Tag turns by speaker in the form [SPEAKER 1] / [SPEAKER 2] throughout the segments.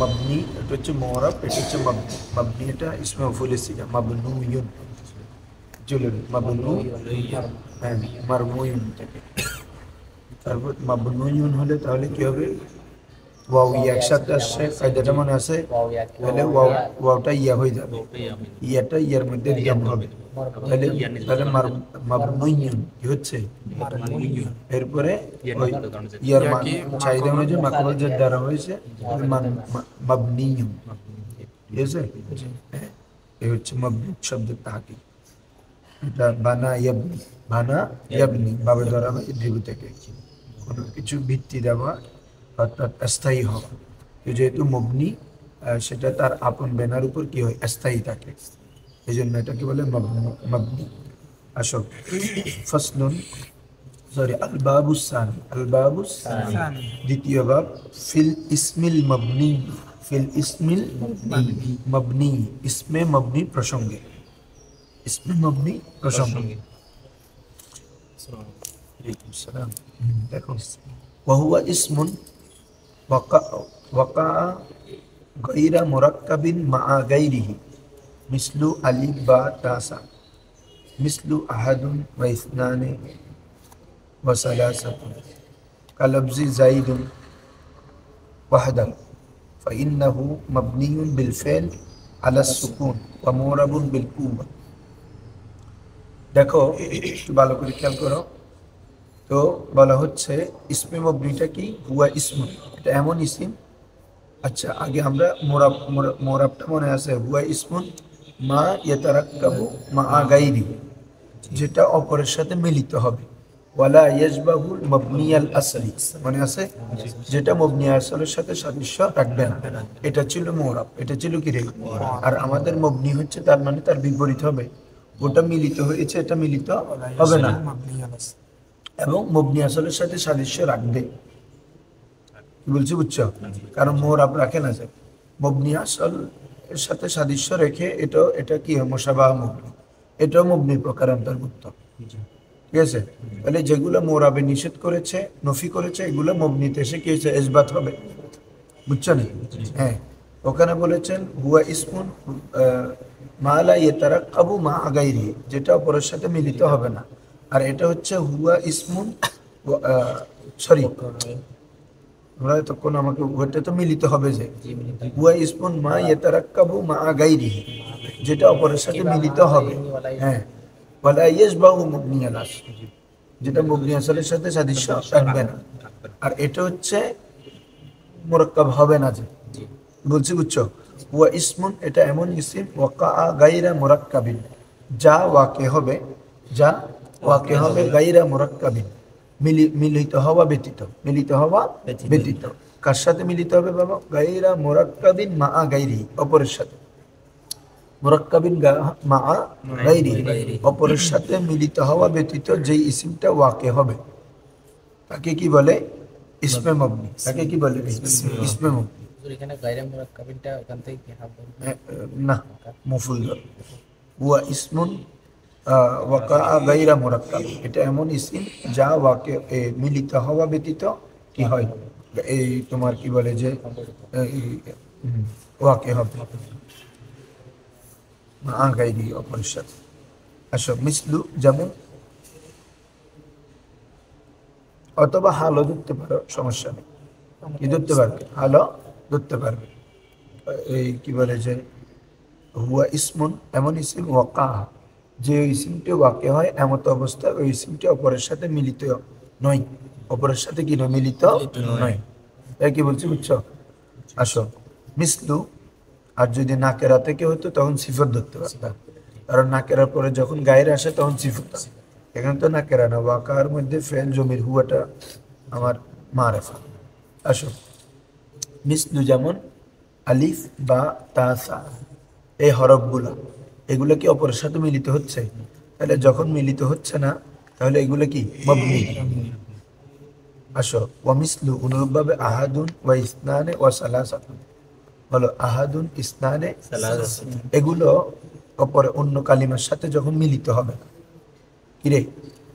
[SPEAKER 1] মাবনি, এটা হচ্ছে মুআরাব, এটা হচ্ছে মাবনি। মাবনি এটা ইসমে মাফউলের সিগা, মাবনুয়ুন, চলুন মাবনু, হ্যাঁ মারমুয়ুন থেকে। তারপর মাবনুয়ুন হলে তাহলে কি হবে? ওয়াও ইয়া একসাথে আসছে, কায়দাটা মনে আছে? তাহলে ওয়াওটা ইয়া হয়ে যাবে, ইয়াটা ইয়ার মধ্যে দাম হবে। তাহলে তাহলে মাবনুয়ুন কি হচ্ছে? এরপরে ওই ইয়ার চাহিদা অনুযায়ী মাকরুল যে দ্বারা হয়েছে মাবনিয়ুন, ঠিক আছে? হ্যাঁ, এই হচ্ছে মাবনি শব্দের তাহকিক। এটা বানা ইয়াবনি, বানা ইয়াবনি ভাবে ধরা হয় দীর্ঘ থেকে, কোনো কিছু ভিত্তি দেওয়া অর্থাৎ স্থায়ী হওয়া। যেহেতু মবনি, সেটা তার আপন বেনার উপর কি হয়? স্থায়ী থাকে, এই জন্য এটাকে বলে মাবনি। আসো ফাসলুন, সরি আলবাবুসানি, আলবাবুসানি দ্বিতীয় বাব, ফিল ইসমিল মাবনি, ফিল ইসমিল মাবনি, ইসমে মাবনি প্রসঙ্গে, ইসমে মাবনি প্রসঙ্গে। ওয়ালাইকুম আসসালাম। দেখো ওয়াহুয়া ইসমুন ওয়াকা গায়রা মুরাক্কাবিন মা'a গায়রিহি মিসলু আলিফ বা তাসা, মিসলু আহাদুন ওয়া ইসনানে ওয়া সালাসাতুন কালাবজি যাইদুন ওয়াহদাহু ফাইন্নাহু মাবনিয়ুন বিল ফা'ল আলা সুকুন ওয়া মুরাবুন বিল কুওয়া। দেখো একটু ভালো করে খেয়াল করো তো, বলা হচ্ছে ইসমে মাবনিটা কি? হুয়া ইসমুন, এটা এমন ইসিম। আচ্ছা, আগে আমরা মোরাবটা মনে আছে, হুয়া ইসমুন মা ইয়াতারাক্কাবু মা'a গায়রি, যেটা অপরের সাথে মিলিত হবে। ওয়ালা ইয়াশবাহুল মাবনিয়াল আসলি, মনে আছে? যেটা মবনি আসলের সাথে সাদৃশ্য রাখবে না, এটা ছিল মোরাব, এটা ছিল কি রে? আর আমাদের মবনি হচ্ছে তার মানে তার বিপরীত হবে, ওটা মিলিত হয়েছে, এটা মিলিত হবে না, এবং মবনি আসলের সাথে সাদৃশ্য রাখবে। কি বলছি বুঝছো? কারণ মোরাব রাখে না, যে মবনি আসল এর সাথে সাদৃশ্য রেখে এটা কি হয়? মুশাবাহ মবনি, এটাও মবনির প্রকার অন্তর্ভুক্ত। ঠিক আছে? তাহলে যেগুলো মোরাবে নিষেধ করেছে, নফি করেছে, এগুলো মবনিতে এসে কি হয়েছে? ইসবাত হবে। বুঝছো না? হ্যাঁ, ওখানে বলেছেন হুয়া ইসমুন মা লা ইয়াতারাক্কাবু মা'a গায়রিহি, যেটা অপরের সাথে মিলিত হবে না। আর এটা হচ্ছে হুয়া ইসমুন, সরি আমরা তখন আমাকে ওটা তো মিলিত হবে, যে হুয়া ইসমুন মা ইয়াতারাক্কাবু মা'a গায়রিহি, যেটা অপরের সাথে মিলিত হবে। হ্যাঁ, ওয়ালা ইয়াশবাহু মুবনিয়াল আসল, যেটা মুবনি আসলের সাথে সাদৃশ্য রাখবে না। আর এটা হচ্ছে মুরাক্কাব হবে না, যে বলছি বুঝছো? ওয়া ইসমুন এটা এমন ইসিম ওয়াকা গায়রা মুরাক্কাবিন, যা ওয়াকে হবে, যা ওয়াকে হবে গায়রা মুরাক্কাবিন, মিলিত হওয়া ব্যতীত, মিলিত হওয়া ব্যতীত। কার সাথে মিলিত হবে বাবা? গায়রা মুরাক্কাবিন মা'a গায়রি, অপরের সাথে। মুরাক্কাবিন মা'a গায়রি, অপরের সাথে মিলিত হওয়া ব্যতীত যেই ইসিমটা ওয়াকে হবে তাকে কি বলে? ইসমে মাবনি। তাকে কি বলে? ইসমে মাবনি।
[SPEAKER 2] এখানে গায়রা মুরাক্কাবিনটা ওখান থেকে কি হবে?
[SPEAKER 1] না, মফুল ধর। হুয়া ইসমুন ওয়াকা গায়রা মুরাক্কাব, এটা এমন ইসিম যা ওয়াকে মিলিত হওয়া ব্যতীত কি হয়? এই তোমার কি বলে যে ওয়াকে হবে মা'a গায়রি, অপরের সাথে। আসো মিসলু, যেমন, অথবা হালও ধরতে পারো, সমস্যা নেই। কি ধরতে পারবে? হালও ধরতে পারবে। এই কি বলে যে হুয়া ইসমুন এমন ইসিম ওয়াকা, যে ইসিমটি ওয়াকে হয় এমত অবস্থায় ওই ইসিমটি অপরের সাথে মিলিত নয়, অপরের সাথে কি নয়? মিলিত নয়। তাই কি বলছি বুঝছো? আসো মিসলু, আর যদি নাকেরা থেকে হতো তখন সিফত ধরতে পারতাম, কারণ নাকেরার পরে যখন গায়ের আসে তখন সিফত আসে। এখানে তো নাকেরা না, ওয়াকার মধ্যে ফেল জমির হুয়াটা আমার মারেফা। আসো মিসলু, যেমন আলিফ বা তাসা, এই হরফগুলো, এগুলো কি অপরের সাথে মিলিত হচ্ছে? তাহলে যখন মিলিত হচ্ছে না, তাহলে এগুলো কি? মাবনি। আসো ওয়ামিসলু, অনুরূপভাবে আহাদুন ওয়া ইসনানে ওয়া সালাসাতুন, বলো আহাদুন ইসনানে এগুলো অপরে অন্য কালিমার সাথে যখন মিলিত হবে, কিরে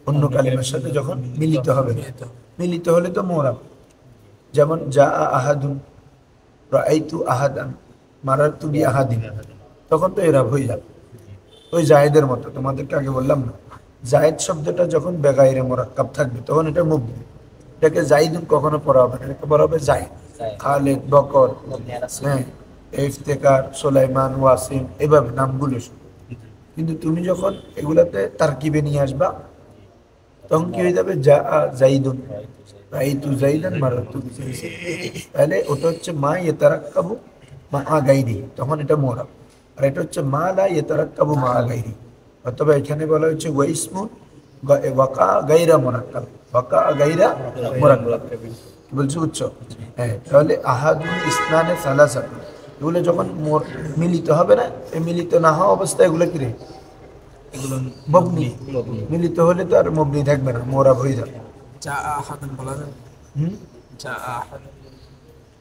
[SPEAKER 1] অন্য কালিমার সাথে যখন মিলিত হবে, মিলিত হলে তো মোরাব। যেমন যা আহাদুন, রাআইতু আহাদান, মারারতু বি আহাদিন, তখন তো এরাব হয়ে যাবে। ওই জায়েদের মতো তোমাদেরকে আগে বললাম না, জায়েদ শব্দটা যখন বেগাইরে মোরাক্কাব থাকবে তখন এটা মুবনি। এটাকে জাইদুন কখনো পড়া হবে না, এটাকে পড়া হবে জায়েদ। খালেদ, বকর,
[SPEAKER 2] مبني على
[SPEAKER 1] হ্যাঁ,
[SPEAKER 2] السكون
[SPEAKER 1] ইফতেকার, সুলাইমান, ওয়াসিম, এভাবে নামগুলো শুধু। কিন্তু তুমি যখন এগুলাতে তারকিবে নিয়ে আসবা তখন কি হয়ে যাবে, যা জাইদুন, রাইতু জাইদান, মারাতু বিজাইদিন। তাহলে ওটা হচ্ছে মা ইয়াতারাক্কাবু মা গাইরি, তখন এটা মোরাব। আর এটা হচ্ছে মা লা ইয়াতারাক্কাবু মা গাইরি। অথবা এখানে বলা হচ্ছে ওয়াইসমুন ওয়াকা গাইরা মুরাক্কাব, ওয়াকা গাইরা মুরাক্কাব। কি বলছো, বুঝছো? হ্যাঁ, তাহলে আহাদুল ইসনানে সালাসা, এগুলো যখন মিলিত হবে না, এই মিলিত না হওয়া অবস্থায় এগুলো কি রে,
[SPEAKER 2] এগুলো
[SPEAKER 1] মবনি।
[SPEAKER 2] مبني
[SPEAKER 1] মিলিত হলে তো আর মবনি থাকবে না, মোরাব হয়ে যাবে।
[SPEAKER 3] جاء أحد বলা যায়
[SPEAKER 1] হুম,
[SPEAKER 3] جاء أحد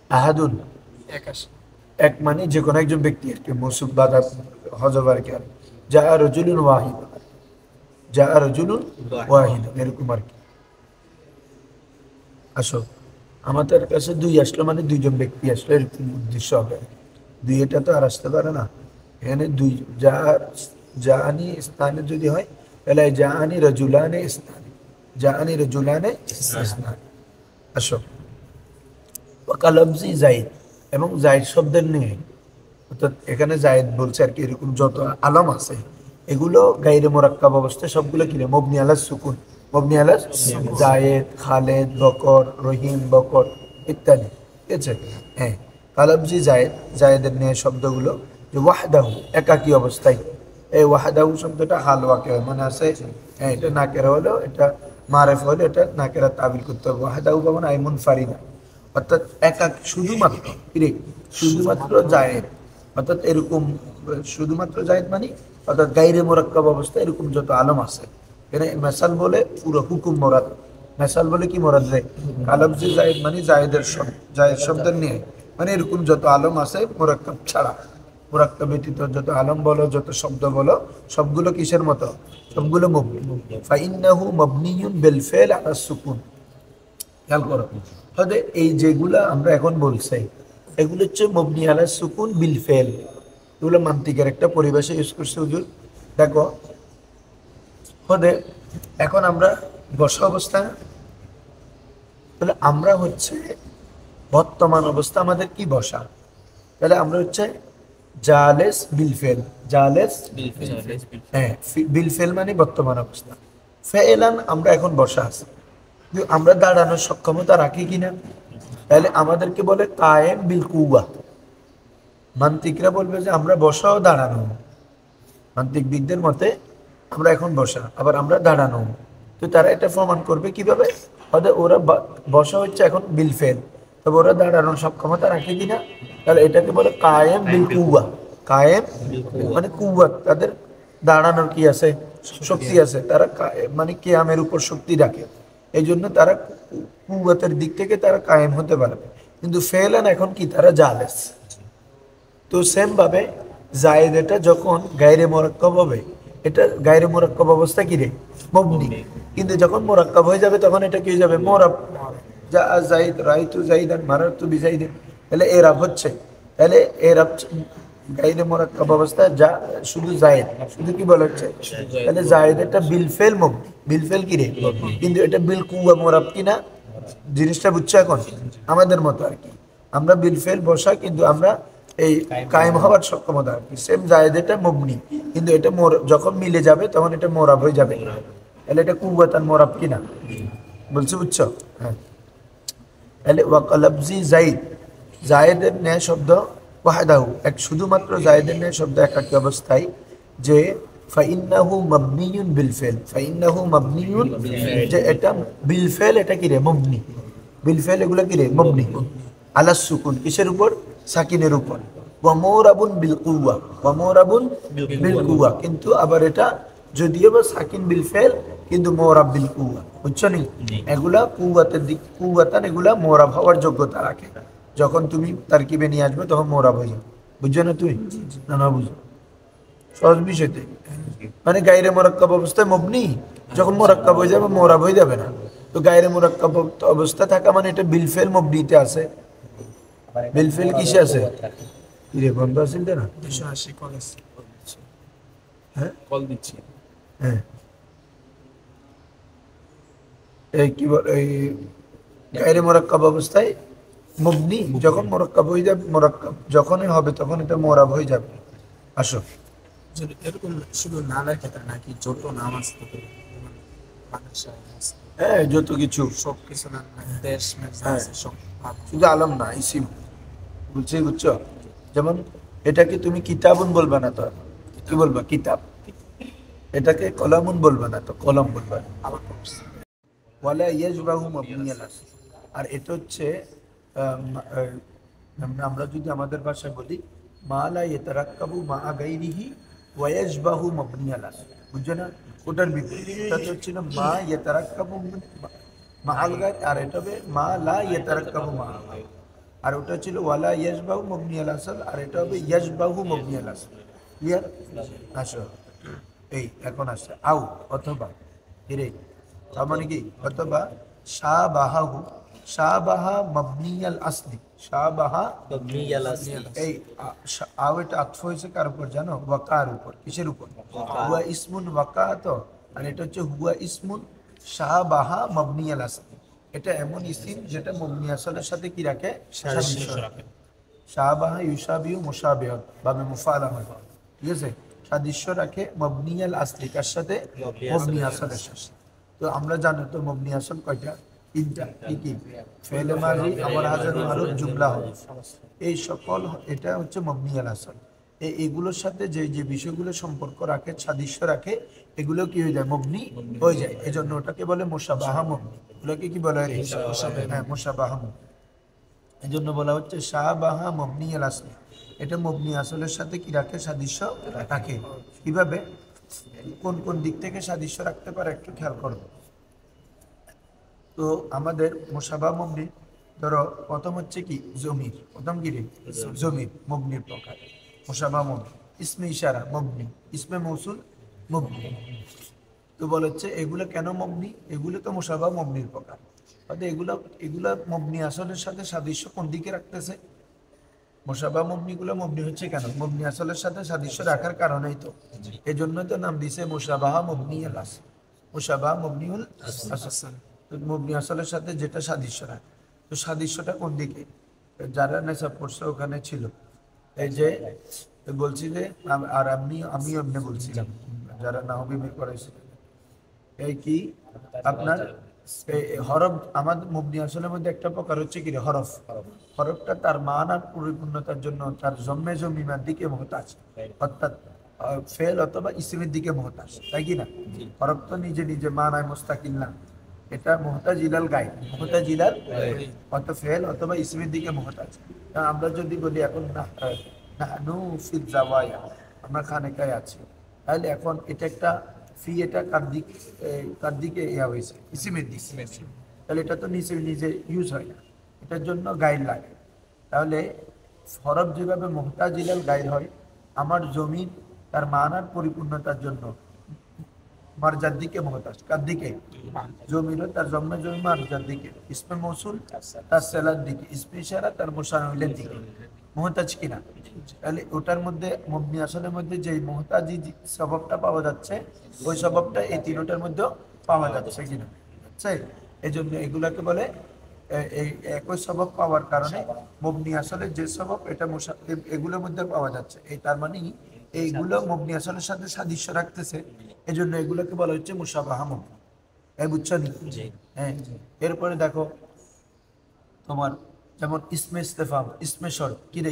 [SPEAKER 1] আহাদুন
[SPEAKER 3] একাশ
[SPEAKER 1] এক মানে যে কোনো একজন ব্যক্তি আর কি, মৌসুফ বাদা হজব আর কি। আর যা রজুলুন ওয়াহিদ, যা রজুলুন ওয়াহিদ, এরকম আর কি। আসো, আমাদের কাছে দুই আসলো মানে দুইজন ব্যক্তি আসলো, এরকম উদ্দেশ্য হবে। দুই এটা তো আর আসতে পারে না। এখানে দুই যা, জানি স্থানে যদি হয় তাহলে জানি রজুলানে স্থানে, জানি রজুলানে স্থানে। আসো, ওয়াকালবজি জাইদ, এবং জাইদ শব্দের নিয়ে, অর্থাৎ এখানে জায়েদ বলছে আর কি, এরকম যত আলম আছে এগুলো গাইরে মোরাক্কাব অবস্থায় সবগুলো কি রে, মবনি আলাস সুকুন, মবনি আলাস জায়েদ, খালেদ, বকর, রহিম, বকর ইত্যাদি। ঠিক আছে? হ্যাঁ, কালাবজি জায়েদ, জায়েদের নিয়ে শব্দগুলো যে ওয়াহদাহু, একাকী অবস্থায়। এই ওয়াহদাহু শব্দটা হাল ওয়াকে মানে আছে। হ্যাঁ, এটা নাকেরা হলো, এটা মারেফ হলো, এটা নাকেরা তাবিল করতে হবে। ওয়াহদাহু মানে আইমুন ফারিদা, অর্থাৎ একাক, শুধুমাত্র কি রে, শুধুমাত্র জায়েদ। অর্থাৎ এরকম শুধুমাত্র জায়েদ মানে অর্থাৎ গাইরে মোরাক্কাব অবস্থা এরকম যত আলম আছে। এখানে মেসাল বলে পুরো হুকুম মোরাদ, মেসাল বলে কি মোরাদ রে, কালবজি জায়েদ মানে জায়েদের শব্দ, জায়েদ শব্দের নিয়ে মানে এরকম যত আলম আছে মোরাক্কাব ছাড়া, মোরাক্কাব ব্যতীত যত আলম বলো, যত শব্দ বলো, সবগুলো কিসের মতো, সবগুলো মুবনি। ফাইন্নাহু মাবনিয়ুন বিল ফিল আলা সুকুন। খেয়াল করো, হয়তো এই যেগুলা আমরা এখন বলছি এগুলো হচ্ছে মবনি আলা সুকুন বিল ফেল। এগুলো মান্তিকের একটা পরিবেশে ইউজ করছে হুজুর। দেখো, হতে এখন আমরা বসা অবস্থা, তাহলে আমরা হচ্ছে বর্তমান অবস্থা আমাদের কি বসা, তাহলে আমরা হচ্ছে জালেস বিল ফেল, জালেস হ্যাঁ, বিল ফেল মানে বর্তমান অবস্থা। ফেলান আমরা এখন বসা আছি, কিন্তু আমরা দাঁড়ানোর সক্ষমতা রাখি কিনা, তাহলে আমাদেরকে বলে কায়েম বিল কুয়া। মান্তিকরা বলবে যে আমরা বসাও দাঁড়ানো, মান্তিকবিদদের মতে আমরা এখন বসা আবার আমরা দাঁড়ানো। তো তারা এটা প্রমাণ করবে কিভাবে, হয়তো ওরা বসা হচ্ছে এখন বিল ফেল, তবে ওরা দাঁড়ানোর সক্ষমতা রাখে কিনা, তাহলে এটাকে বলে কায়েম বিল কুয়া। কায়েম মানে কুয়াত, তাদের দাঁড়ানোর কি আছে, শক্তি আছে, তারা মানে কিয়ামের উপর শক্তি রাখে, এই জন্য তারা কুয়াতের দিক থেকে তারা কায়েম হতে পারবে। কিন্তু ফেলান এখন কি, তারা জালেস। তো সেম ভাবে জায়েদ এটা যখন গায়রে মোরাক্কাব হবে, এটা গায়রে মোরাক্কাব অবস্থা কি রে, মবনি। কিন্তু যখন মোরাক্কাব হয়ে যাবে তখন এটা কি হয়ে যাবে, মোরাব। যা জাইদ, রাইতু জাইদান, মারারতু বিজাইদিন, তাহলে এরাব হচ্ছে। তাহলে এরাব গায়রে মোরাক্কাব অবস্থা যা শুধু জায়েদ, শুধু কি বলা হচ্ছে, তাহলে জায়েদ এটা বিল ফেল মবনি, বিল ফেল কি রে, কিন্তু এটা বিল কুয়া মোরাব কিনা, জিনিসটা বুঝছো এখন? আমাদের মতো আর কি, আমরা বিল ফেল বসা, কিন্তু আমরা এই কায়েম হওয়ার সক্ষমতা আর কি। সেম জায়েদ এটা মবনি, কিন্তু এটা যখন মিলে যাবে তখন এটা মোরাব হয়ে যাবে। তাহলে এটা কুওয়াতান মোরাব কিনা, বলছো, বুঝছো? হ্যাঁ, তাহলে ওয়াকালাবজি জাইদ, জায়েদের ন্যায় শব্দ, ওয়াহদাহু এক, শুধুমাত্র জায়েদের ন্যায় শব্দ একাকী অবস্থায়, যে ফাইন্নাহু মাবনিয়ুন বিল ফেল, ফাইন্নাহু মাবনিয়ুন, যে এটা বিল ফেল, এটা কি রে, মবনি। বিল ফেল এগুলো কি রে, মবনি আলা সুকুন, কিসের উপর, সাকিনের উপর। ওয়া মুরাবুন বিল কুওয়া, ওয়া মুরাবুন বিল কুওয়া, কিন্তু আবার এটা যদিও বা সাকিন বিল ফেল কিন্তু মুরাব বিল কুওয়া, বুঝছো নি? এগুলা কুওয়াতের দিক, কুওয়াতান এগুলা মুরাব হওয়ার যোগ্যতা রাখে। যখন তুমি তারকিবে নিয়ে আসবে তখন মুরাব হয়ে যাবে, বুঝছো না তুই? না না, বুঝো, সহজ বিষয়তে। মানে গায়রে মুরাক্কাব অবস্থায় মবনি, যখন মুরাক্কাব হয়ে যাবে মুরাব হয়ে যাবে না। তো গায়রে মুরাক্কাব অবস্থা থাকা মানে এটা বিল ফেল মবনিতে আছে। বিলফিল কিসে আছে? কি রে বন্ধ আছিল না?
[SPEAKER 3] 280 কলেজ।
[SPEAKER 1] হ্যাঁ
[SPEAKER 4] কল দিচ্ছি।
[SPEAKER 1] হ্যাঁ এই কি বল এই গায়রে মুরাক্কাব অবস্থায় মুবনি যখন মুরাক্কাব হয়ে যাবে, মুরাক্কাব যখনই হবে তখন এটা মুরাব হয়ে যাবে। আসো
[SPEAKER 3] যদি এরকম শুধু নামের ক্ষেত্রে নাকি যত নাম আছে তত, যেমন বাদশাহ আছে,
[SPEAKER 1] হ্যাঁ যত কিছু,
[SPEAKER 3] সব কিছু নাম দেশ মেশ
[SPEAKER 1] হ্যাঁ।
[SPEAKER 3] আছে সব ভাব।
[SPEAKER 1] শুধু আলম না ইসিম, বুঝছো? যেমন এটাকে তুমি কিতাবুন বলবে না, তো কি বলবা? কিতাব। এটাকে কলামুন বলবে না, তো কলম বলবে।
[SPEAKER 3] আবার করছে।
[SPEAKER 1] ওয়ালা ইয়াজবাহু মাবনিয়াল আসল। আর এটা হচ্ছে আমরা যদি আমাদের ভাষায় বলি মা লা ইয়াতারাক্কাবু মা গায়রিহি ওয়া ইয়াজবাহু মাবনিয়াল আসল, বুঝছো না? ওটার বিপরীত এটা হচ্ছে না মা ইয়াতারাক্কাবু মা আল গায়র, আর এটা হবে মা লা ইয়াতারাক্কাবু মা। আর ওটা ছিল ওয়ালা ইয়াজবাহু মাবনিয়াল আসল, আর এটা হবে ইয়াজবাহু মাবনিয়াল আসল। ক্লিয়ার? আসো এই এখন আসছে আউ অথবা হিরে, তার মানে কি? অথবা শাবাহাহু, শাবাহা মাবনিয়াল আসলি, শাবাহা
[SPEAKER 2] مبني على
[SPEAKER 1] এই আউ এটা আতফ হয়েছে কার উপর জানো? ওয়াকার উপর। কিসের উপর? হুয়া ইসমুন ওয়াকা। তো আর এটা হচ্ছে হুয়া ইসমুন শাবাহা মাবনিয়াল আসলি। এটা এমন ইসিম যেটা মবনি আসলের সাথে কি রাখে? সাদৃশ্য রাখে। শাবাহা ইউশাবিহু মুশাবিহাত বাবে মুফাআলা হয়, ঠিক আছে? সাদৃশ্য রাখে মবনিয়াল আসলি কার সাথে? মবনি আসলের সাথে। তো আমরা জানি তো মবনি আসল কয়টা? তিনটা। কি কি? ফেলে মাজি, আমার হাজার মারুফ, জুমলা হবে, এই সকল এটা হচ্ছে মবনিয়াল আসল। এগুলোর সাথে যে যে বিষয়গুলো সম্পর্ক রাখে, সাদৃশ্য রাখে, এগুলো কি হয়ে যায়? মবনি হয়ে যায়। এজন্য ওটাকে বলে মুশাবাহা মবনি। ওগুলোকে কি বলা হয়? হ্যাঁ মুশাবাহা মবনি। এই জন্য বলা হচ্ছে শাহবাহা মবনি আল আসলি। এটা মবনি আসলের সাথে কি রাখে? সাদৃশ্য রাখে। কিভাবে, কোন কোন দিক থেকে সাদৃশ্য রাখতে পারে একটু খেয়াল করো। তো আমাদের মুশাবাহ মবনি, ধরো প্রথম হচ্ছে কি? জমির। প্রথম কি রে? জমির মবনির প্রকার মুশাবাহ মবনি। ইসমে ইশারা মবনি, ইসমে মৌসুল মবনি। তো বলা হচ্ছে এগুলো কেন মবনি? এগুলো তো মুশাবাহ মবনির প্রকার। অর্থাৎ এগুলা মবনি আসলের সাথে সাদৃশ্য কোন দিকে রাখতেছে? মুশাবাহ মবনিগুলো মবনি হচ্ছে কেন? মবনি আসলের সাথে সাদৃশ্য রাখার কারণেই তো। এই জন্যই তো নাম দিছে মুশাবাহা মবনিয়াল আসল। মুশাবাহা মবনিউল আসল। তো মবনি আসলের সাথে যেটা সাদৃশ্য রাখে, তো সাদৃশ্যটা কোন দিকে? যারা নেশা পড়ছে ওখানে ছিল, এই যে বলছি যে আর আমি এমনি বলছিলাম, যারা নাহবি করেছিল, এই কি আপনার এই হরফ আমাদের মুবনি আসলের মধ্যে একটা প্রকার হচ্ছে কি রে? হরফ। হরফটা তার মান আর পরিপূর্ণতার জন্য তার জন্মে জমিমার দিকে মহতাজ, অর্থাৎ ফেল অথবা ইসমের দিকে মহতাজ, তাই কি না? হরফ তো নিজে নিজে মানায় মুস্তাকিল না, এটা মহতাজ ইলাল গায়ব, মহতাজ ইলাল অত ফেল অথবা ইসমের দিকে মহতাজ। আমরা যদি বলি এখন নাহনু ফিল জাওয়ায়া, আমরা খানেকায় আছি, তাহলে এখন এটা একটা ফি, এটা কার দিকে ইয়া হয়েছে? ইসিমের দিকে। তাহলে এটা তো নিজে নিজে ইউজ হয় না, এটার জন্য গাইড লাগে। তাহলে হরফ যেভাবে মুহতাজ ইলাল গাইড হয়, আমার জমিন তার মানার পরিপূর্ণতার জন্য মারজার দিকে মহতাজ। কার দিকে? জমিরও তার জন্মে জমি মারজার দিকে, ইসমে মৌসুল তার সেলার দিকে, ইসমে ইশারা তার মুশানিলের দিকে মহতাজ কিনা? তাহলে ওটার মধ্যে মবনি আসলের মধ্যে যে মহতাজি স্বভাবটা পাওয়া যাচ্ছে, ওই স্বভাবটা এই তিনটার মধ্যেও পাওয়া যাচ্ছে কিনা? আচ্ছা, এই জন্য এগুলাকে বলে এই একই স্বভাব পাওয়ার কারণে মবনি আসলে যে স্বভাব এটা এগুলোর মধ্যে পাওয়া যাচ্ছে, এই তার মানে এইগুলো মবনি আসলের সাথে সাদৃশ্য রাখতেছে। এই জন্য এগুলোকে বলা হচ্ছে মুশাবাহা মবনি। এই বুঝছো নি? হ্যাঁ। এরপরে দেখো তোমার যেমন ইসমে ইস্তেফাম, ইসমে শর্ত কি রে?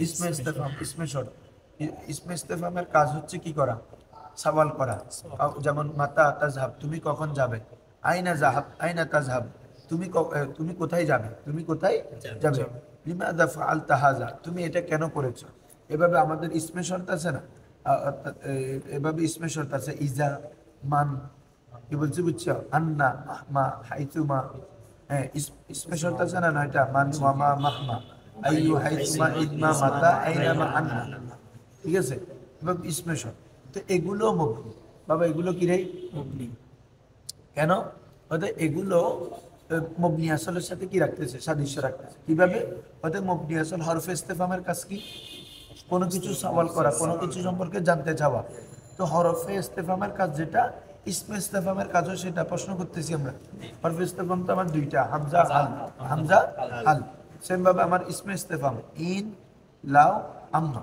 [SPEAKER 1] ইসমে ইস্তেফাম, ইসমে শর্ত। ইসমে ইস্তেফামের কাজ হচ্ছে কি করা? সওয়াল করা। যেমন মাতা তাজহাব, তুমি কখন যাবে? আইনা যাহাব, আইনা তাজহাব, তুমি কোথায় যাবে? তুমি কোথায় যাবে? লিমাযা ফাআলতা হাযা, তুমি এটা কেন করেছো? এভাবে আমাদের ইসমে শর্ত আছে না? অর্থাৎ এভাবে ইসমে শর্ত আছে ইজা, মান, কি বলছি বুঝছো? আন্না, মা, হাইতুমা। হ্যাঁ ইসমে শর্ত আছে না? এটা মান, ওয়ামা, মাহমা, আইয়ু, হাইতুমা, ইদমা, মাতা, আইনামা, আন্না, ঠিক আছে? এভাবে ইসমে শর্ত। তো এগুলো মবনি। বাবা এগুলো কি রে? মবনি। কেন? অর্থাৎ এগুলো মবনি আসলের সাথে কি রাখতেছে, সাদৃশ্য রাখতেছে। কিভাবে? অর্থাৎ মবনি আসল হরফে ইস্তেফামের কাজ কি? কোনো কিছু সওয়াল করা, কোনো কিছু সম্পর্কে জানতে চাওয়া। তো হরফে ইস্তেফামের কাজ যেটা, ইসমে ইস্তেফামের কাজও সেটা। প্রশ্ন করতেছি আমরা, হরফে ইস্তেফাম তো আমার দুইটা, হামজা হাল। হামজা হাল সেম ভাবে আমার ইসমে ইস্তেফাম ইন লাও আম্মা,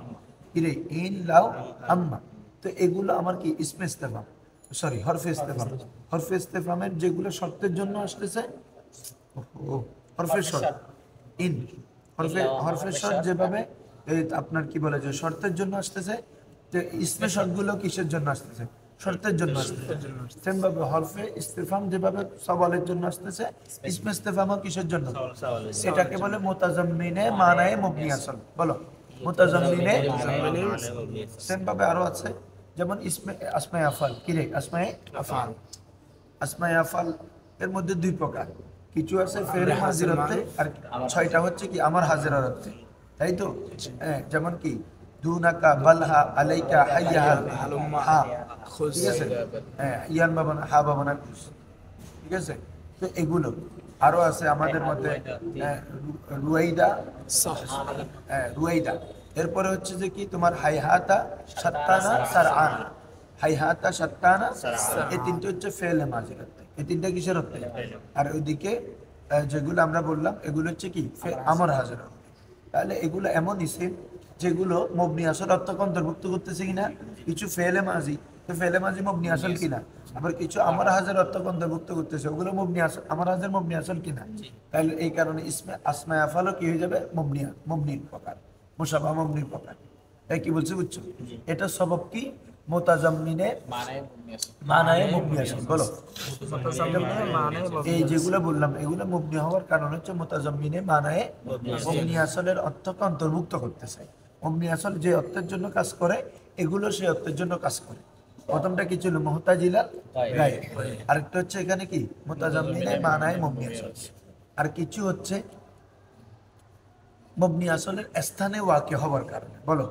[SPEAKER 1] কিরে ইন লাও আম্মা। তো এগুলো আমার কি ইসমে ইস্তেফাম, সরি হরফে ইস্তেফাম। হরফে ইস্তেফামের যেগুলো শর্তের জন্য আসতেছে, হরফে শর্ত ইন, হরফে শর্ত যেভাবে এই আপনার কি বলে যে শর্তের জন্য আসতেছে, যে ইসমে শর্তগুলো কিসের জন্য আসতেছে, শর্তের জন্য আসতেছে। সেম ভাবে হরফে ইস্তেফাম যেভাবে সওয়ালের জন্য আসতেছে, ইসমে ইস্তেফামও কিসের জন্য, সেটাকে বলে মুতাজাম্মিনে মানায়ে মবনি আসল। বলো মুতাজাম্মিনে। সেম ভাবে আরো আছে, যেমন ইসমে আসমায়ে আফআল, কি রে আসমায়ে আফআল। আসমায়ে আফআল এর মধ্যে দুই প্রকার, কিছু আছে ফেরে হাজির অর্থে, আর ছয়টা হচ্ছে কি আমার হাজিরার অর্থে, তাই তো? হ্যাঁ, যেমন কি দুনাকা বালহা আলাইকা হাইয়া হা, ঠিক আছে? হ্যাঁ, ইয়ান বাবানা হা বাবানা খুশ, ঠিক আছে? তো এগুলো আরো আছে আমাদের মধ্যে, রুয়াইদা, রুয়াইদা। এরপরে হচ্ছে যে কি তোমার হাইহাতা সাত্তানা সারআন, হাইহাতা সাত্তানা, এই তিনটে হচ্ছে ফেল মাজির অর্থে। এই তিনটা কিসের অর্থে? আর ওইদিকে যেগুলো আমরা বললাম এগুলো হচ্ছে কি আমর হাজির অর্থে। তাহলে এগুলো এমন ইসিম যেগুলো মবনি আসল অর্থকে অন্তর্ভুক্ত করতেছে কিনা, কিছু ফেলে মাজি, তো ফেলে মাজি মবনি আসল কিনা, আবার কিছু আমার হাজার অর্থকে অন্তর্ভুক্ত করতেছে, ওগুলো মবনি আসল, আমার হাজার মবনি আসল কিনা। তাহলে এই কারণে ইসমে আসমায়ে আফআলও কি হয়ে যাবে, মবনির প্রকার, মুশাবাহ মবনির প্রকার। তাই কি বলছে, বুঝছো? এটা সবব কি মুতাজাম্মিনে মানায়ে মবনি আসল। বলো এই যেগুলো বললাম এগুলো মবনি হওয়ার কারণ হচ্ছে মুতাজাম্মিনে মানায়ে মবনি আসলের অর্থকে অন্তর্ভুক্ত করতেছে। মবনি আসল যে অর্থের জন্য কাজ করে, এগুলো সেই অর্থের জন্য কাজ করে। প্রথমটা কি ছিল, মুহতাজিলাল গায়ব। আরেকটা হচ্ছে এখানে কি মুতাজাম্মিনে মানায়ে মবনি আসল। আর কিছু হচ্ছে মবনি আসলের স্থানে ওয়াকি হওয়ার কারণে। বলো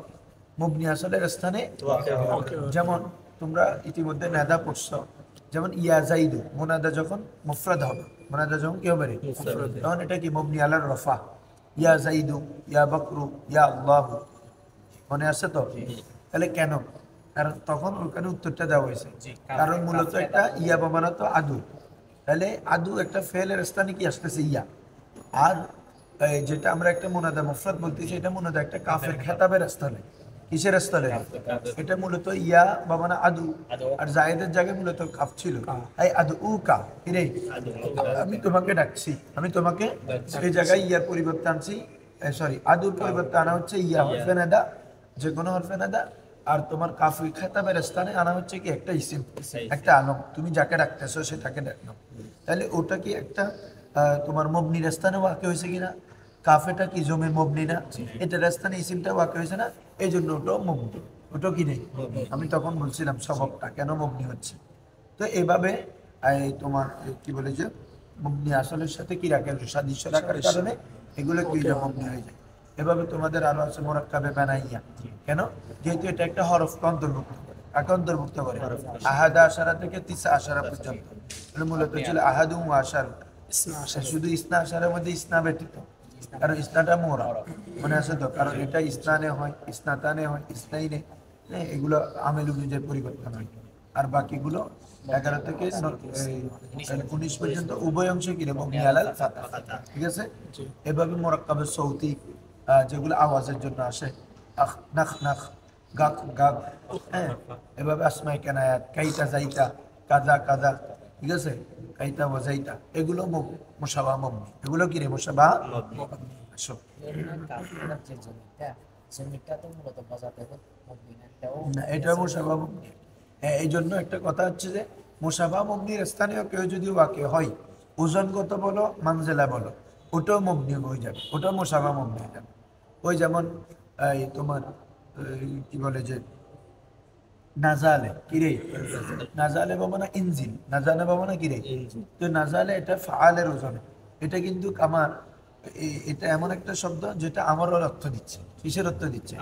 [SPEAKER 1] মবনি আসলের স্থানে, যেমন তোমরা ইতিমধ্যে নাদা পড়ছো, যেমন ইয়া জাইদু, মুনাদা যখন মুফরাদ হবে, মুনাদা যখন কি হবে রে, তখন এটা কি মবনি আলার রফা। ইয়া জাইদু, ইয়া বকরু, ইয়া আল্লাহু, মনে আছে তো? তাহলে কেন? কারণ তখন ওখানে উত্তরটা দেওয়া হয়েছে, কারণ মূলত একটা ইয়া বাবানা তো আদু, তাহলে আদু একটা ফেলের স্থানে কি আসতেছে ইয়া। আর যেটা আমরা একটা মুনাদা মুফরাদ বলতেছি, এটা মুনাদা একটা কাফের খেতাবের স্থানে, কিসের স্থলে, এটা মূলত ইয়া বাবানা আদু, আর জায়েদের জায়গায় মূলত কাফ ছিল। এই আদু উ কা, রে আমি তোমাকে ডাকছি, আমি তোমাকে, এই জায়গায় ইয়ার পরিবর্তে আনছি, সরি আদুর পরিবর্তে আনা হচ্ছে ইয়া হরফে নাদা, যে কোনো হরফে নাদা। আর তোমার কাফি খেতাবের স্থানে আনা হচ্ছে কি একটা ইসিম, একটা আলম, তুমি যাকে ডাকতেছো সেটাকে ডাকলো। তাহলে ওটা কি একটা তোমার মবনির স্থানে ওয়াকে হয়েছে কিনা, কাফেটা কি জমির মবনি না, এটার স্থানে ইসিমটা ওয়াকে হয়েছে না, এই জন্য ওটাও মবনি, ওটাও কি নেই। আমি তখন বলছিলাম সবকটা কেন মবনি হচ্ছে। তো এভাবে তোমার কি বলে যে মবনি আসলের সাথে কি রাখে, সাদৃশ্য রাখার কারণে এগুলো কি মবনি হয়ে যায়। এভাবে তোমাদের আরো আছে মোরাক্কাবে বানাইয়া, কেন? যেহেতু এটা একটা হরফকে অন্তর্ভুক্ত করে, কাকে অন্তর্ভুক্ত করে, আহাদা আশারা থেকে তিসা আশারা পর্যন্ত। মূলত ছিল আহাদু আশার, শুধু ইসনা আশারের মধ্যে ইসনা ব্যতীত, কারণ ইসনাটা মোরা, মনে আছে তো? কারণ এটা ইসনানে হয়, ইসনাতানে হয়, ইসনাইনে, এগুলো আমেল উজুজের পরিবর্তন হয়। আর বাকিগুলো 11 থেকে 19 পর্যন্ত উভয় অংশে কিনে মবনি আলাল ফাতহা, ঠিক আছে? এভাবে মোরাক্কাবে সৌতি যেগুলো আওয়াজের জন্য আসে, আখ নাখ নাখ, গাক গাক, হ্যাঁ, এভাবে আসমাই কেনায়াত, কাইতা যাইতা, কাজা কাজা, ঠিক আছে, কাইতা ওয়াজাইতা, এগুলো মুশাবাহ মবনি। এগুলো কি রে, মুশাবাহ মবনি। আসো না, এটা মুশাবাহ মবনি। হ্যাঁ, এই জন্য একটা কথা হচ্ছে যে মুশাবাহ মবনির স্থানীয় কেউ যদি ওয়াকে হয়, ওজনগত বলো মানজেলা বলো, ওটাও মবনি হয়ে যাবে, ওটাও মুশাবাহ মবনি হয়ে যাবে। ওই যেমন এই তোমার কি বলে যে নাজালে, কিরে নাজালে বাবা না ইনজিল, নাজালে বাবা না কিরে, তো নাজালে এটা ফাআলের ওজনে, এটা কিন্তু আমার এটা এমন একটা শব্দ যেটা আমারও অর্থ দিচ্ছে, কিসের অর্থ দিচ্ছে,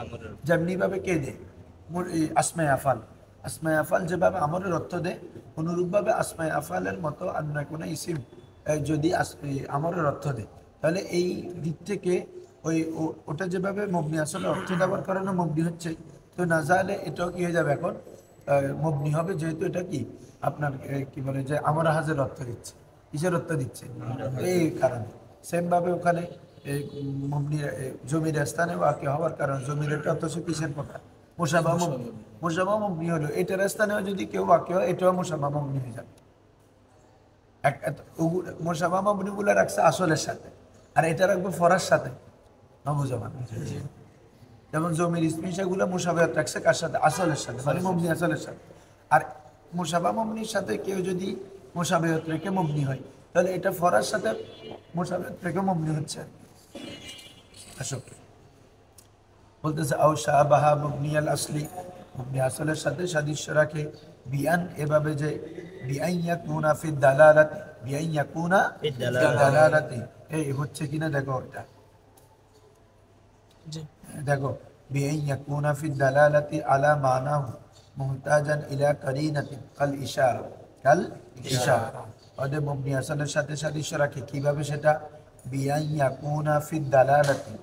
[SPEAKER 1] যেমনি ভাবে কে দেয় আসমায়ে আফআল, আসমায়ে আফআল যেভাবে আমরের অর্থ দেয়, অনুরূপভাবে আসমায়ে আফআলের মতো অন্য কোনো ইসিম যদি আমরের অর্থ দেয়, তাহলে এই দিক থেকে ওটা যেভাবে মবনি আসলে অর্থ ব্যবহার করানো মবনি হচ্ছে, তো নাজালে এটাও কি হয়ে যাবে এখন মবনি হবে, যেহেতু এটা কি আপনার কি বলে যে আমরা হাজের অর্থ দিচ্ছে, কিসের অর্থ দিচ্ছে, এই কারণে সেম ভাবে ওখানে মবনি জমির স্থানে ওয়াকি হওয়ার কারণে জমির এটা অথচ কিসের প্রকার, মুসাবা মবনি। মুসাবা মবনি হলো এটার স্থানেও যদি কেউ ওয়াকি হয়, এটাও মুসাবা মবনি হয়ে যাবে। মুসাবা মবনি গুলো রাখছে আসলের সাথে, আর এটা রাখবে ফরার সাথে, না বুঝাবা। যেমন জমির ইসমিশা গুলো মুসাবাহাত রাখছে কার সাথে, আসলের সাথে, মানে মবনি আসলের সাথে। আর মুসাবা মবনির সাথে কেউ যদি মুসাবাহাত রেখে মবনি হয়, তাহলে এটা ফরার সাথে মুসাবাহাত রেখে মবনি হচ্ছে। আসলে বলতেছে আও শাবাহা মুবনিয়াল আসলি, মুবনি আসলের সাথে সাদৃশ্য রাখে, বিআন এভাবে যে বিআন ইয়াকুনা ফিদ দালালাত, বিআন ইয়াকুনা ফিদ দালালাতি, এই হচ্ছে কিনা দেখো, এটা
[SPEAKER 3] জি
[SPEAKER 1] দেখো বিআন ইয়াকুনা ফিদ দালালাতি আলা মানাহু মুহতাজান ইলা কারিনাতিন কাল ইশারা, কাল ইশারা। ওদের মুবনি আসলের সাথে সাদৃশ্য রাখে কিভাবে, সেটা বিআন ইয়াকুনা ফিদ দালালাতি,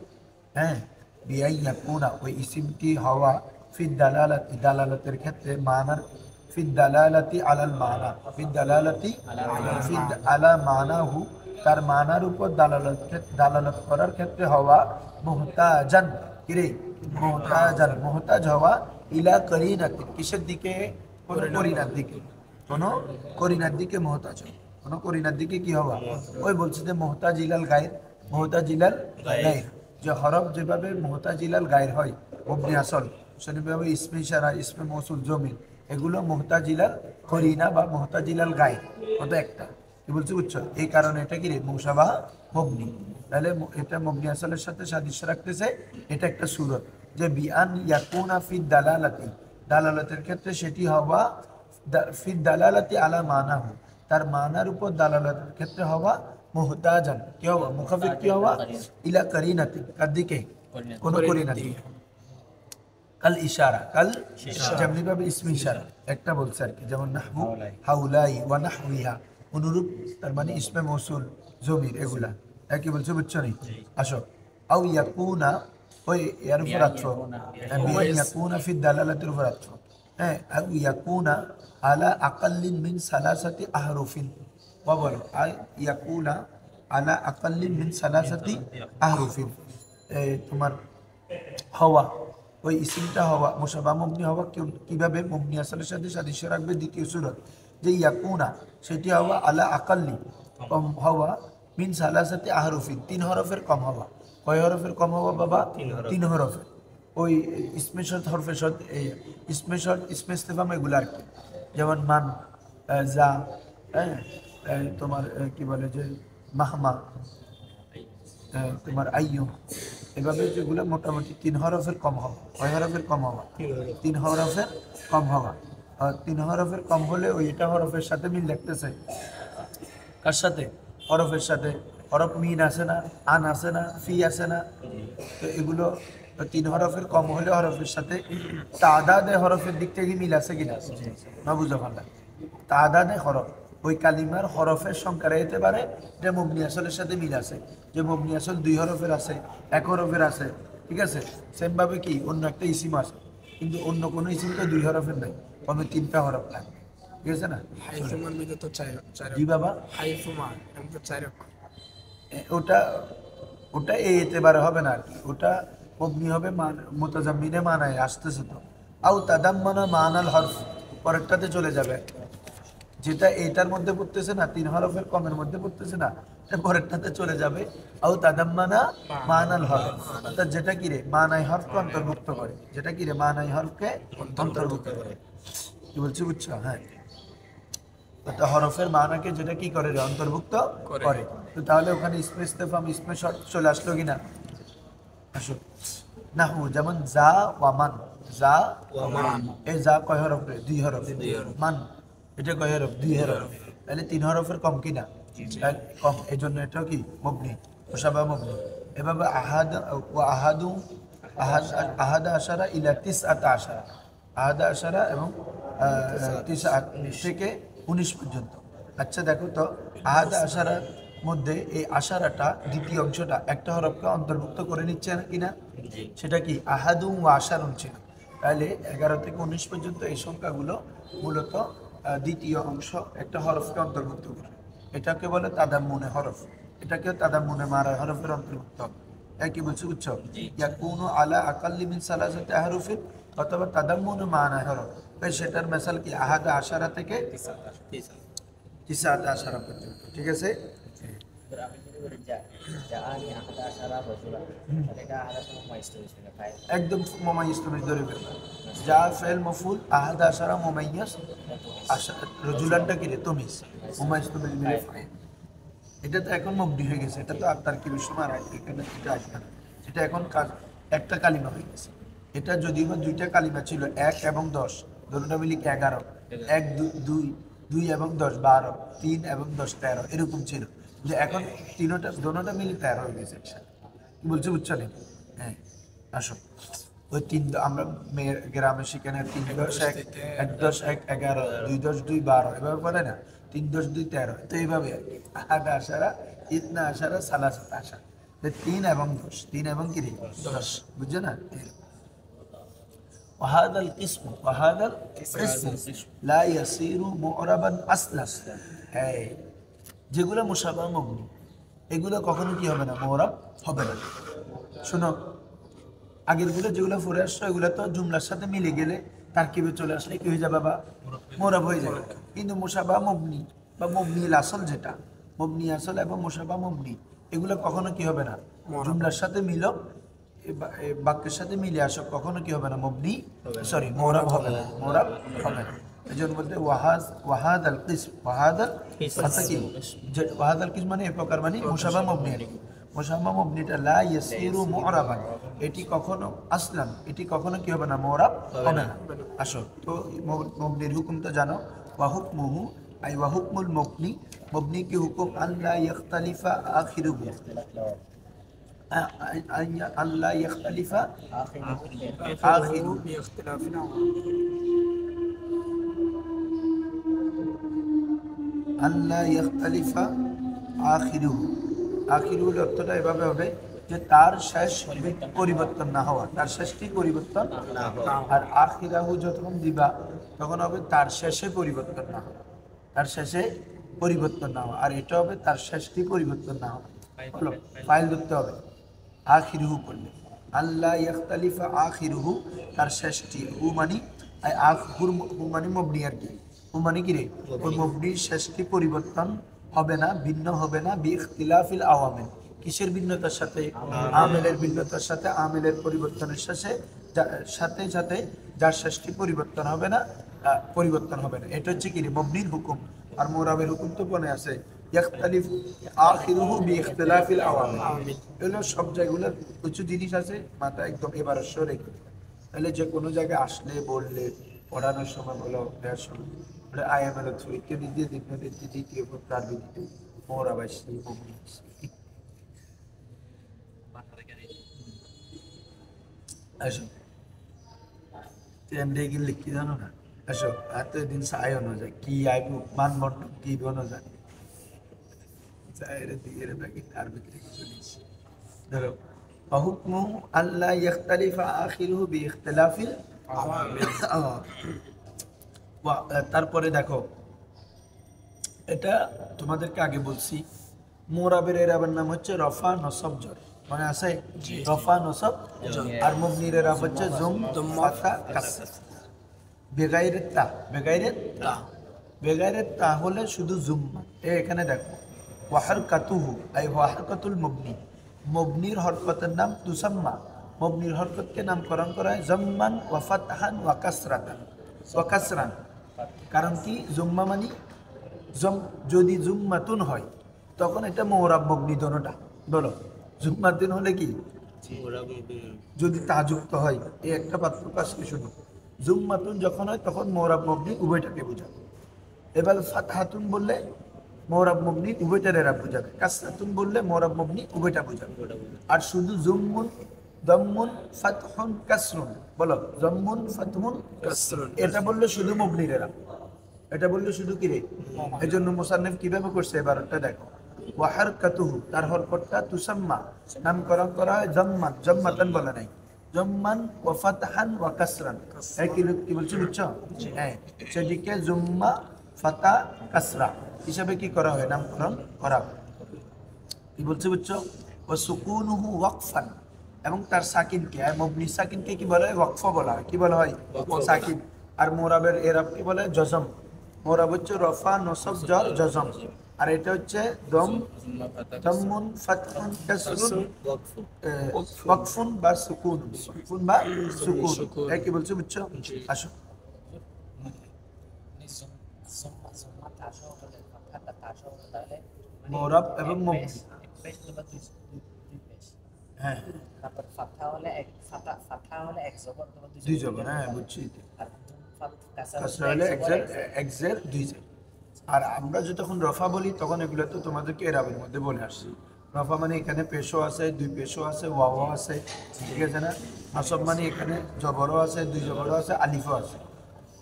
[SPEAKER 1] হ্যাঁ বিআন ইয়াকুনা ওই ইসিমটি হওয়া ফিদ দালালাতি দালালাতের ক্ষেত্রে, মানার ফিদ দালালাতি আলাল মানা, ফিদ দালালাতি ফিদ আলা মানাহু তার মানার উপর দালালত করার ক্ষেত্রে হওয়া, মুহতাজান কিরে মুহতাজান মুহতাজ হওয়া, ইলা করিনাতি কিসের দিকে, কোন করিনার দিকে, কোন করিনার দিকে মুহতাজ হওয়া, কোন করিনার দিকে কি হওয়া, ওই বলছে যে মুহতাজ ইলাল গায়র, মুহতাজ ইলাল গায়র, যে হরফ যেভাবে মুহতাজ ইলাল গায়র হয় মুবনি আসল, সেভাবে ইসমে ইশারা, ইসমে মৌসুল, জমির, এগুলো মুহতাজ ইলাল করিনা বা মুহতাজ ইলাল গায়র, কত একটা কি বলছি বুঝছো। এই কারণে এটা কি রে মুসাবাহ মবনি। তাহলে এটা মবনি আসলের সাথে সাদৃশ্য রাখতেছে, এটা একটা সূরত যে বিআন ইয়াকুনা ফিদ দালালাতি, দালালাতের ক্ষেত্রে সেটি হওয়া, ফিদ দালালাতি আলা মানাহু তার মানার উপর দালালাতের ক্ষেত্রে হওয়া, মুহতাজান কি হওয়া, মুখাফিফ কি হওয়া, ইলা কারিনাতি কার দিকে, কোন করিনার দিকে, কাল ইশারা, কাল যেমনি ভাবে ইসমে ইশারা একটা বলছে আর কি, যেমন নাহু হাউলাই ওয়া নাহউইহা, অনুরূপ, তার মানে ইসমে মৌসুল, জমির, এগুলা একই বলছে, বুঝছো নি। আসো আও ইয়াকুনা, ওই এর উপর আত্র, বিআন ইয়াকুনা ফি দালালাতির উপর আত্র, হ্যাঁ আও ইয়াকুনা আলা আকাল্লিন মিন সালাসাতি আহরুফিন, ওয়া বলো আই ইয়াকুনা আলা আকাল্লিন মিন সালাসাতি আহরুফিন, তোমার হওয়া, ওই ইসিমটা হওয়া মুসাবা মবনি হওয়া কিভাবে, মবনি আসলের সাথে সাদৃশ্য রাখবে, দ্বিতীয় সূরত যে ইয়াকুনা সেটি হওয়া আলা আকাল্লি কম হওয়া, মিন সালাসাতি আহরুফিন তিন হরফের কম হওয়া, কয় হরফের কম হওয়া বাবা, তিন হরফের, ওই ইসমে শর্ত, হরফে শর্ত, এই ইসমে শর্ত, ইসমে ইস্তেফাম, এগুলো আর কি, যেমন মান, যা, হ্যাঁ তোমার কি বলে যে মাহমা, তোমার আইয়ুম, এভাবে যেগুলো মোটামুটি তিন হরফের কম হওয়া, কয় হরফের কম হওয়া, তিন হরফের কম হওয়া। আর তিন হরফের কম হলে ওই এটা হরফের সাথে মিল লাগতেছে, কার সাথে, হরফের সাথে, হরফ মিন আছে না, আন আছে না, ফি আছে না, তো এগুলো তিন হরফের কম হলে হরফের সাথে তাদাদে হরফের দিক থেকে মিল আছে কিনা, না বুঝা ভালো, তাদাদে হরফ ওই কালিমার হরফের সংখ্যা হতে পারে, যে মবনি আসলের সাথে মিল আছে, যে মবনি আসল দুই হরফের আছে, এক হরফের আছে, ঠিক আছে, সেম ভাবে কি অন্য একটা ইসিম আছে, কিন্তু অন্য কোনো ইসিম তো দুই হরফের নাই, কমে তিনটা হরফ লাগে, ঠিক আছে না।
[SPEAKER 3] হাইফুমার মধ্যে তো
[SPEAKER 1] জি বাবা,
[SPEAKER 3] হাইফুমা এমন তো 4 রকম।
[SPEAKER 1] ওটা ওটা এতেবারে হবে না আর কি, ওটা মবনি হবে মুতাজাম্মিনে মানায় আসতেছে তো, আও তাদাম্মানা মানাল হরফ, পরেরটাতে চলে যাবে, যেটা এটার মধ্যে পড়তেছে না, তিন হরফের কমের মধ্যে পড়তেছে না, পরেরটাতে চলে যাবে, আও তাদাম্মানা মানাল হরফ, অর্থাৎ যেটা কি রে মানাই হরফকে অন্তর্ভুক্ত করে, যেটা কি রে মানাই হরফকে অন্তর্ভুক্ত করে, কি বলছি বুঝছো, হ্যাঁ তো হরফের মানাকে যেটা কি করে রে, অন্তর্ভুক্ত করে, তো তাহলে ওখানে ইসমে ইস্তেফাম, ইসমে শর্ত চলে আসলো কিনা, আসো নাহু, যেমন যা ওয়া মান, যা ওয়া মান, এই যা কয় হরফ রে, দুই হরফ, মান এটা কয় হরফ, দুই হরফ, তাহলে তিন হরফের কম কিনা, কম, এই জন্য এটাও কি মবনি, মুসাবা মবনি। এভাবে আহাদ ওয়া আহাদু, আহাদা আশারা ইলা তিসআতা আশারা, আহাদা আশারা এবং 9 থেকে 19 পর্যন্ত, আচ্ছা দেখো তো, আহাদা আশারার মধ্যে এই আশারাটা দ্বিতীয় অংশটা একটা হরফকে অন্তর্ভুক্ত করে নিচ্ছে না কিনা? সেটা কি আহাদু ওয়া আশারুন ছিল। তাহলে 11 থেকে 19 পর্যন্ত এই সংখ্যাগুলো মূলত দ্বিতীয় অংশ একটা হরফকে অন্তর্ভুক্ত করে। এটাকে বলে তাদাম্মুনে হরফ, এটাকেও তাদাম্মুনে মারা হরফের অন্তর্ভুক্ত হবে। একই বলছি বুঝছো? ইয়াকুনু আলা আকাল্লি মিন সালাসাতি আহরুফিন অথবা তাদাম্মুনে মানা হরফ। তাই সেটার মেসাল কি আহাদা আশারা থেকে তিসাত আশারা পর্যন্ত। ঠিক আছে?
[SPEAKER 2] এবার আমি যদি বলি যা আনি আহাদা আশারা রজুলা, তাহলে এটা আহাদা সময় মাইস্তুমিস মিলে ফাইল।
[SPEAKER 1] একদম মোমাইয়াস তুমি ধরে ফেলবা। যা ফেল মফুল আহাদা আশারা মোমাইয়াস আশা রজুলানটা কি রে তুমিস মোমাইয়াস তুমি মিলে ফাইল। এটা তো এখন মবনি হয়ে গেছে, এটা তো আর তার কি সময় আর এখানে এটা আসবে না। এটা এখন একটা কালিমা হয়ে গেছে। এটা যদিও বা দুইটা কালিমা ছিল 1 এবং 10, দুটোটা মিলি 11, 1 2 2 এবং 10 12, 3 এবং 10 13 এরকম ছিল। যে এখন দুটোটা মিলি 13 হয়ে গেছে একসাথে। কি বলছো বুঝছো না? হ্যাঁ আসো, ওই আমরা মেয়ের গ্রামে সেখানে 3 10 1 1 10 1 11 2 10 2 12 এভাবে পড়ে না, 3 10 2 13। তো এইভাবে আর কি আহাদা আশারা ইতনা আশারা সালাসাত আশারা, 3 এবং 10, 3 এবং কি 10, বুঝছো না? وهذا القسم لا يصير معربا اصلا। এই যেগুলো মুশাবাহ মবনি এগুলো কখনো কি হবে না, মুআরাব হবে না। শোনো, আগেরগুলো যেগুলো পড়ে আসছো এগুলো তো জুমলার সাথে মিলে গেলে তারকিবে চলে আসলে কি হয়ে যাবে বাবা, মুআরাব হয়ে যাবে। কিন্তু মুশাবাহ মবনি বা মবনিল আসল, যেটা মবনি আসল এবং মুশাবাহ মবনি, এগুলো কখনো কি হবে না, জুমলার সাথে মিলো বাক্যের সাথে মিলে আসো, কখনো কি হবে না, মবনি সরি মুআরাব হবে না, মুআরাব হবে না। এই জন্য বলতে ওয়াহাদ আল কিসম, ওয়াহাদ আল কিসম মানে এই প্রকার, মানে মুশাবাহ মবনি। মুশাবাহ মবনিটা লা ইয়াসিরু মুআরাবান, এটি কখনো আসলাম, এটি কখনো কি হবে না, মুআরাব হবে না। আসো তো মবনির হুকুম তো জানো, ওয়া হুকমুহু আই ওয়া হুকমুল মবনি, মবনি কি হুকুম আল্লাহ ইয়াখতালিফা আখিরুহু, আল্লাহ ইয়াখতালিফা আখিরুহু আল্লাহ ইয়াখতালিফা আখিরুহু। আখিরুল অর্থটা এভাবে হবে যে তার শেষ পরিবর্তন না হওয়া, তার শেষটি পরিবর্তন না হওয়া। আর আখিরাহু যখন দিবা তখন হবে তার শেষে পরিবর্তন না হওয়া, তার শেষে পরিবর্তন না হওয়া। আর এটা হবে তার শেষটি পরিবর্তন না হওয়া। বলো ফাইল ধরতে হবে আখিরুহু করলে, আল্লাহ ইয়াখতালিফা আখিরুহু, তার শেষটি, হু মানি হু মানি মবনি আর কি, হু মানি কি রে, ওই মবনির শেষটি পরিবর্তন হবে না, ভিন্ন হবে না, বিইখতিলাফিল আওয়ামিল, কিসের ভিন্নতার সাথে, আমেলের ভিন্নতার সাথে, আমেলের পরিবর্তনের সাথে সাথে যার শেষটি পরিবর্তন হবে না, পরিবর্তন হবে না। এটা হচ্ছে কি রে মবনির হুকুম। আর মুআরাবের হুকুম তো বনে আছে ইয়াখতালিফ আখিরুহু বিইখতিলাফিল আওয়ামিল। এগুলো সব জায়গাগুলোর কিছু জিনিস আছে মাথা একদম এবারে সরে গেলে, তাহলে যে কোনো জায়গায় আসলে বললে পড়ানোর সময় বলো, দেওয়ার সময় আইএমএল থ্রু ইত্যাদি দিয়ে দ্বিতীয় প্রার্থী দিতে মোরা বাইশি মবনি আসো তেমনি গিয়ে লিখি জানো না। আসো এত দিন সায় না যায় কি আইব মানবন্ধ কি বনো যায় জায়রে দিয়ে বাকি তার ভিতরে কিছু নেই। ধরো হুকমু আল্লাহ ইয়াখতালিফা আখিরুহু বিইখতিলাফিল আওয়ামিল। তারপরে দেখো, এটা তোমাদেরকে আগে বলছি, মুআরাবের এরাবের নাম হচ্ছে রফা নসব জর, মানে আছে রফা নসব জর। আর মুবনির এরাব হচ্ছে জুম ফাতা কাসর, বেগাইরে তা, বেগাইরে তা হলে শুধু জুম্মা। এখানে দেখো ওয়াহারকাতুহু আই ওয়াহারকাতুল মুবনি, মুবনির হরকতের নাম তুসাম্মা, মুবনির হরকতকে নামকরণ করা হয় জম্মান ওয়া ফাতহান ওয়া কাসরান। কারণ কি জুম্মা মানি যদি জুম্মাতুন হয় তখন এটা মুআরাব মুবনি দোনোটা। বলো জুম্মাতুন হলে কি, যদি তাযুক্ত হয়, এই একটা পার্থক্য আসলে শুনো, জুম্মাতুন যখন হয় তখন মুআরাব মুবনি উভয়টাকে বোঝাবে। এবার ফাতহাতুন বললে মুআরাব মুবনি উভয়টার এরাব বোঝাবে, কাসরাতুন বললে মুআরাব মুবনি উভয়টা বোঝাবে। আর শুধু জুম্মুন দম্মুন ফাতহুন কাসরুন, বলো জম্মুন ফাতহুন কাসরুন, এটা বললে শুধু মুবনির এরাব। এটা বললো শুধু কি রে, এই জন্য মুসান্নিফ কিভাবে করছে এবারটা দেখো, ওয়া হারকাতুহু, তার হরকতটা তুসাম্মা, নামকরণ করা হয় জাম্মান, জাম্মাতান বলে নাই, জাম্মান ওয়া ফাতহান ওয়া কাসরান। এই কি বলছি বুঝছো? হ্যাঁ, সেটিকে জুম্মা ফাতা কাসরা হিসাবে কি করা হয়, নামকরণ করা হয়। কি বলছে বুঝছো? ও সুকুনুহু ওয়াকফান, এবং তার সাকিনকে, আর মবনি সাকিনকে কি বলা হয়, ওয়াকফা বলা হয়। কি বলা হয়? সাকিন। আর মোরাবের এরাব কি বলে? জজম। মোরাব হচ্ছে রফা, নসব, জর, জজম। আর এটা হচ্ছে দম, দমুন, ফাতহুন, কাসরুন, ওয়াকফুন বা সুকুন, সুকুন বা সুকুন। এই কি বলছে বুঝছো? আসো মোরাব এবং মবনি। হ্যাঁ,
[SPEAKER 2] তারপর ফাতহা হলে ফাতহা হলে এক জবর অথবা
[SPEAKER 1] দুই জবর। হ্যাঁ, বুঝছি।
[SPEAKER 2] আর কাসরা
[SPEAKER 1] কাসরা হলে এক্সের দুই জের। আর আমরা যখন রফা বলি তখন এগুলো তো তোমাদেরকে এরাবের মধ্যে বলে আসছি। রফা মানে এখানে পেশো আছে, দুই পেশো আছে, ওয়াও আছে, ঠিক আছে না? নসব মানে এখানে জবরও আছে, দুই জবরও আছে, আলিফও আছে,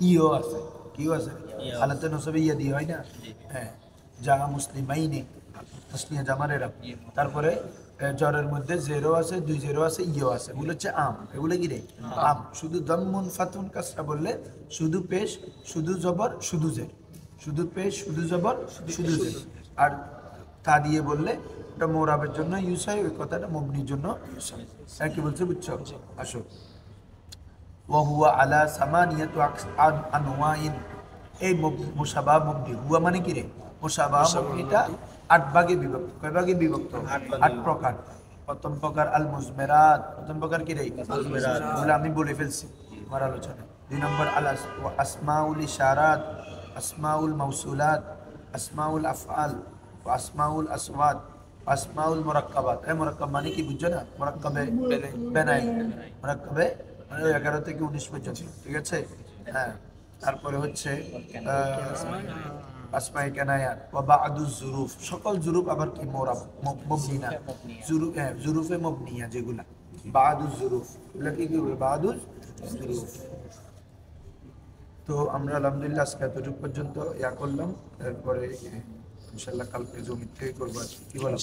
[SPEAKER 1] ইও আছে। কিও আছে? হালাতে নসবে ইয়া দিয়ে হয় না? হ্যাঁ, জামা মুসলিমাইনে, তাসনিয়া জামার এরাব। তারপরে জ্বরের মধ্যে জেরো আছে, দুই জেরো আছে, ইও আছে। এগুলো হচ্ছে আম। এগুলো কি রে? আম। শুধু দম্মুন ফাতুন কাসরা বললে শুধু পেশ, শুধু জবর, শুধু জের। শুধু পেশ, শুধু জবর, শুধু জের। আর তা দিয়ে বললে ওটা মোরাবের জন্য ইউজ হয়, ওই কথাটা মবনির জন্য ইউজ হয়। হ্যাঁ, কি বলছে বুঝছো? আসো, ওয়াহুয়া আলা সামানিয়াতু আনওয়াইন। এই মুশাবাহ মবনি, হুয়া মানে কি রে? মুশাবাহ মবনিটা 8 ভাগে বিভক্ত। কয় ভাগে বিভক্ত? 8 প্রকার। প্রথম প্রকার আল মুজমেরাত। প্রথম প্রকার কি রে? মুজমেরাত। বলে আমি বলে ফেলছি আমার আলোচনা। 2 নম্বর আল আসমাউল ইশারাত, আসমাউল মাউসুলাত, আসমাউল আফআল, আসমাউল আসওয়াত, আসমাউল মুরাক্কাবাত। এই মুরাক্কাব মানে কি বুঝছো না? মুরাক্কাবে বেনাই, মুরাক্কাবে মানে 11 থেকে 19 পর্যন্ত, ঠিক আছে? হ্যাঁ, তারপরে হচ্ছে আসমাই কানায়াত ওয়া বা'দুজ জুরুফ। সকল জুরুফ আবার কি মোরাব, মবনি না। জুরুফ, হ্যাঁ, জুরুফে মবনিয়া যেগুলা, বা'দুজ জুরুফ, এগুলা কি কি? বা'দুজ জুরুফ। তো আমরা আলহামদুলিল্লাহ আজকে এতটুকু পর্যন্ত ইয়া করলাম। এরপরে ইনশাল্লাহ কালকে জমি থেকে করবো। কি বলো?